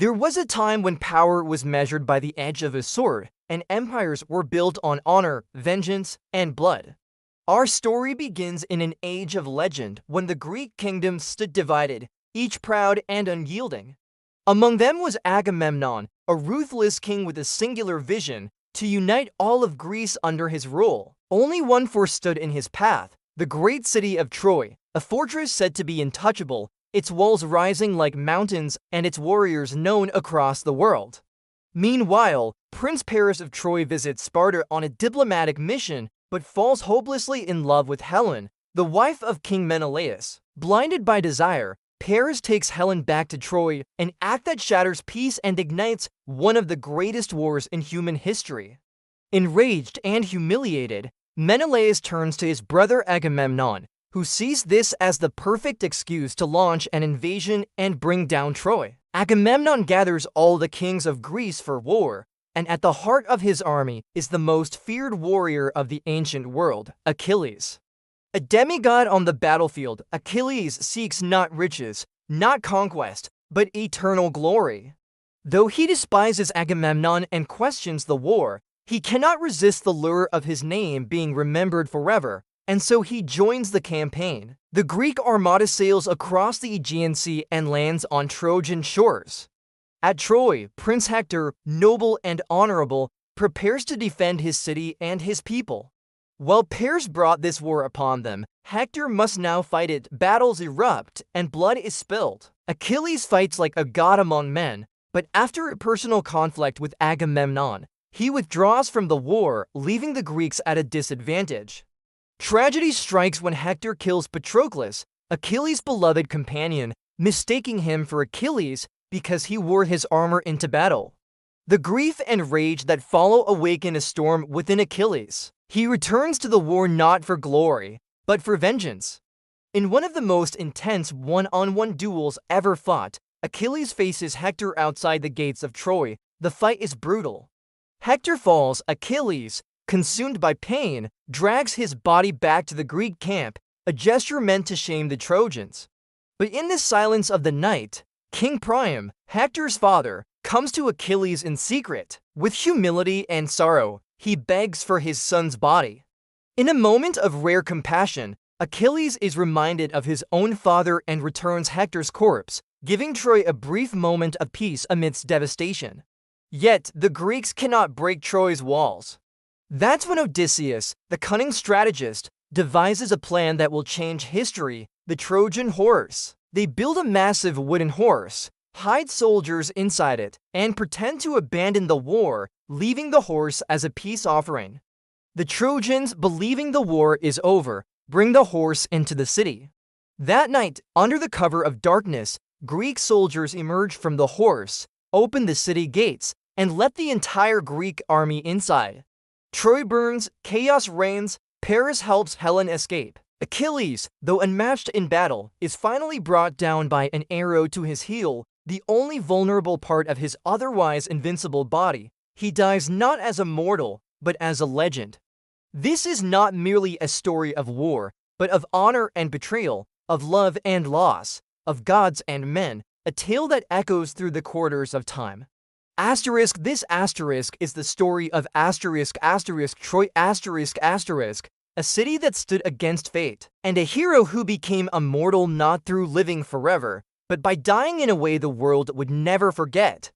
There was a time when power was measured by the edge of a sword, and empires were built on honor, vengeance, and blood. Our story begins in an age of legend when the Greek kingdoms stood divided, each proud and unyielding. Among them was Agamemnon, a ruthless king with a singular vision to unite all of Greece under his rule. Only one force stood in his path, the great city of Troy, a fortress said to be untouchable, its walls rising like mountains and its warriors known across the world. Meanwhile, Prince Paris of Troy visits Sparta on a diplomatic mission but falls hopelessly in love with Helen, the wife of King Menelaus. Blinded by desire, Paris takes Helen back to Troy, an act that shatters peace and ignites one of the greatest wars in human history. Enraged and humiliated, Menelaus turns to his brother Agamemnon, who sees this as the perfect excuse to launch an invasion and bring down Troy. Agamemnon gathers all the kings of Greece for war, and at the heart of his army is the most feared warrior of the ancient world, Achilles. A demigod on the battlefield, Achilles seeks not riches, not conquest, but eternal glory. Though he despises Agamemnon and questions the war, he cannot resist the lure of his name being remembered forever, and so he joins the campaign. The Greek armada sails across the Aegean Sea and lands on Trojan shores. At Troy, Prince Hector, noble and honorable, prepares to defend his city and his people. While Paris brought this war upon them, Hector must now fight it. Battles erupt, and blood is spilled. Achilles fights like a god among men, but after a personal conflict with Agamemnon, he withdraws from the war, leaving the Greeks at a disadvantage. Tragedy strikes when Hector kills Patroclus, Achilles' beloved companion, mistaking him for Achilles because he wore his armor into battle. The grief and rage that follow awaken a storm within Achilles. He returns to the war not for glory, but for vengeance. In one of the most intense one-on-one duels ever fought, Achilles faces Hector outside the gates of Troy. The fight is brutal. Hector falls. Achilles, consumed by pain, drags his body back to the Greek camp, a gesture meant to shame the Trojans. But in the silence of the night, King Priam, Hector's father, comes to Achilles in secret. With humility and sorrow, he begs for his son's body. In a moment of rare compassion, Achilles is reminded of his own father and returns Hector's corpse, giving Troy a brief moment of peace amidst devastation. Yet, the Greeks cannot break Troy's walls. That's when Odysseus, the cunning strategist, devises a plan that will change history: the Trojan horse. They build a massive wooden horse, hide soldiers inside it, and pretend to abandon the war, leaving the horse as a peace offering. The Trojans, believing the war is over, bring the horse into the city. That night, under the cover of darkness, Greek soldiers emerge from the horse, open the city gates, and let the entire Greek army inside. Troy burns, chaos reigns, Paris helps Helen escape. Achilles, though unmatched in battle, is finally brought down by an arrow to his heel, the only vulnerable part of his otherwise invincible body. He dies not as a mortal, but as a legend. This is not merely a story of war, but of honor and betrayal, of love and loss, of gods and men, a tale that echoes through the corridors of time. This asterisk is the story of Troy a city that stood against fate, and a hero who became immortal not through living forever, but by dying in a way the world would never forget.